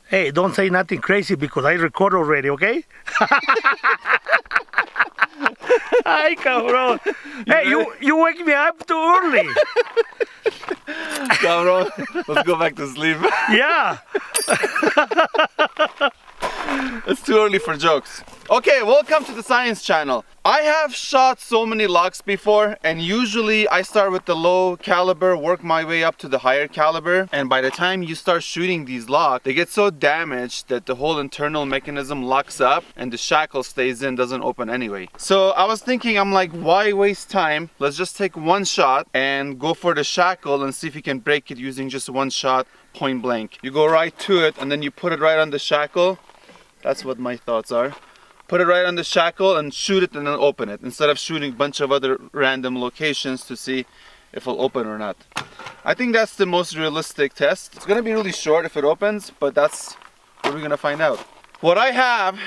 Hey, don't say nothing crazy because I record already, okay? Ay, cabrón. Hey, you wake me up too early. Cabrón, let's go back to sleep. Yeah. It's too early for jokes. Okay, welcome to the Science Channel. I have shot so many locks before, and usually I start with the low caliber, work my way up to the higher caliber, and by the time you start shooting these locks, they get so damaged that the whole internal mechanism locks up and the shackle stays in, doesn't open anyway. So I was thinking, I'm like, why waste time? Let's just take one shot and go for the shackle and see if you can break it using just one shot, point blank. You go right to it and then you put it right on the shackle. That's what my thoughts are. Put it right on the shackle and shoot it and then open it, instead of shooting a bunch of other random locations to see if it'll open or not. I think that's the most realistic test. It's gonna be really short if it opens, but that's what we're gonna find out. What I have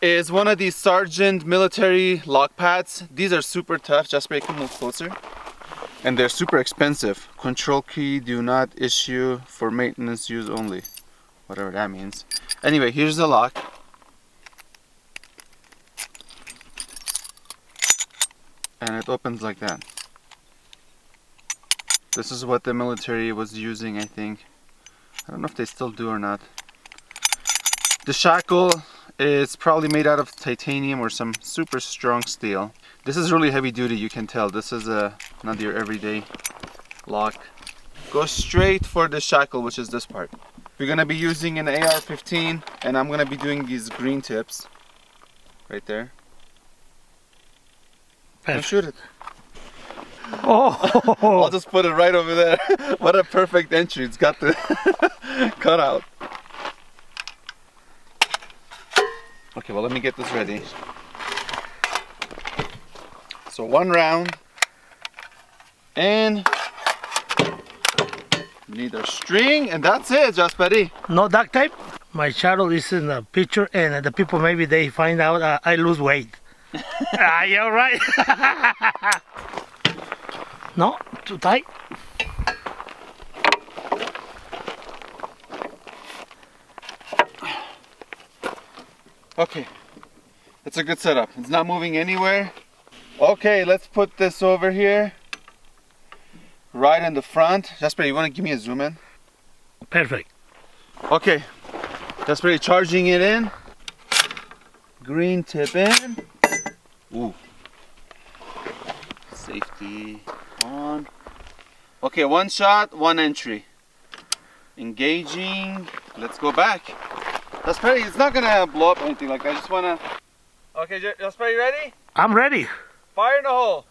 is one of these Sargent military lock pads. These are super tough. Jasper, you can move closer. And they're super expensive. Control key do not issue for maintenance use only. Whatever that means. Anyway, here's the lock. And it opens like that. This is what the military was using, I think. I don't know if they still do or not. The shackle is probably made out of titanium or some super strong steel. This is really heavy duty, you can tell. This is not your everyday lock. Go straight for the shackle, which is this part. We're gonna be using an AR-15, and I'm gonna be doing these green tips right there. And shoot it. Oh. I'll just put it right over there. What a perfect entry. It's got the cutout. Okay, well, let me get this ready. So one round, and we need our string, and that's it, Jasperi. No duct tape? My shadow is in the picture, and the people maybe they find out I lose weight. Are you alright? No? Too tight? Okay, it's a good setup. It's not moving anywhere. Okay, let's put this over here, right in the front. Jasper, you want to give me a zoom in? Perfect. Okay, Jasper, charging it in. Green tip in. Ooh. Safety on. Okay, one shot, one entry. Engaging. Let's go back. Jasper, it's not gonna blow up or anything like that. I just wanna. Okay, Jasper, you ready? I'm ready. Fire in the hole.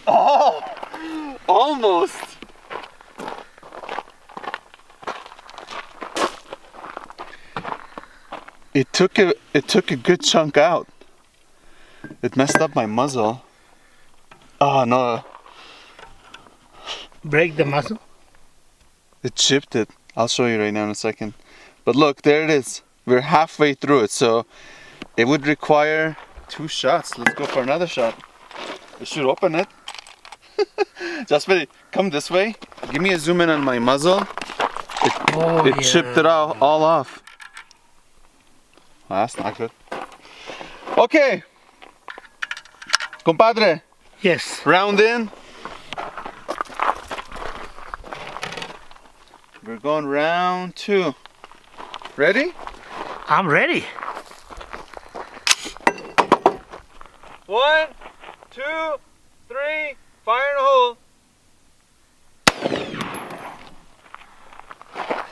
Oh! Almost! It took a good chunk out. It messed up my muzzle. Oh no. Break the muzzle. It chipped it. I'll show you right now in a second. But look, there it is. We're halfway through it, so it would require 2 shots. Let's go for another shot. We should open it. Jasper, come this way. Give me a zoom in on my muzzle. It chipped it all off. Well, that's not good. Okay. Compadre. Yes. Round in. We're going round 2. Ready? I'm ready. 1, 2, 3, fire in the hole.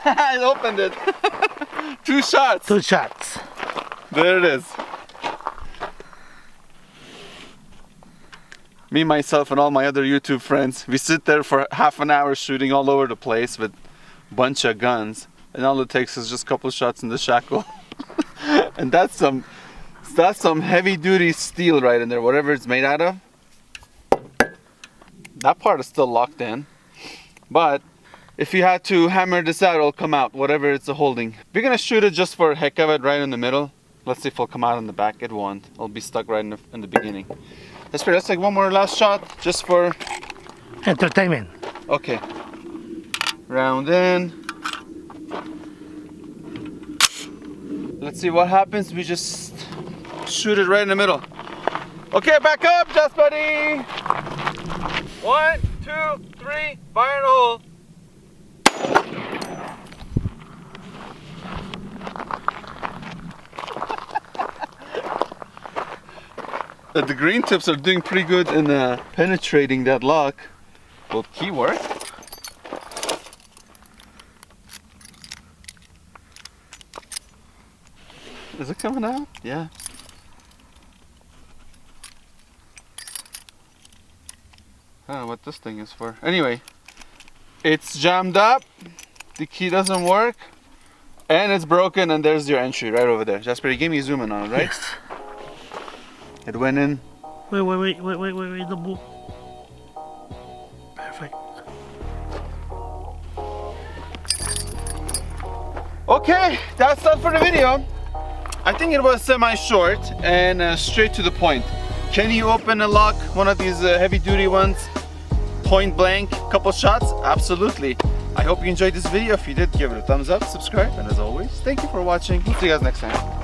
I opened it. 2 shots. 2 shots. There it is. Me, myself, and all my other YouTube friends, we sit there for half an hour shooting all over the place with a bunch of guns, and all it takes is just a couple shots in the shackle. And that's some heavy duty steel right in there, whatever it's made out of. That part is still locked in, but if you had to hammer this out, it'll come out, whatever it's holding. We're gonna shoot it just for the heck of it, right in the middle. Let's see if it'll come out in the back. It won't. It'll be stuck right in the beginning. Let's take one more last shot, just for Entertainment. Okay. round in. Let's see what happens. We just shoot it right in the middle. Okay, back up, Just Buddy. 1, 2, 3, fire in the hole. The green tips are doing pretty good in penetrating that lock. Will key work? Is it coming out? Yeah. I don't know what this thing is for. Anyway, it's jammed up, the key doesn't work, and it's broken, and there's your entry right over there. Jasper, give me a zoom in on it, right? Yes. It went in. Wait, the bull. Perfect. Okay, that's all for the video. I think it was semi-short and straight to the point. Can you open and lock one of these heavy-duty ones? Point blank, couple shots? Absolutely. I hope you enjoyed this video. If you did, give it a thumbs up, subscribe, and as always, thank you for watching. We'll see you guys next time.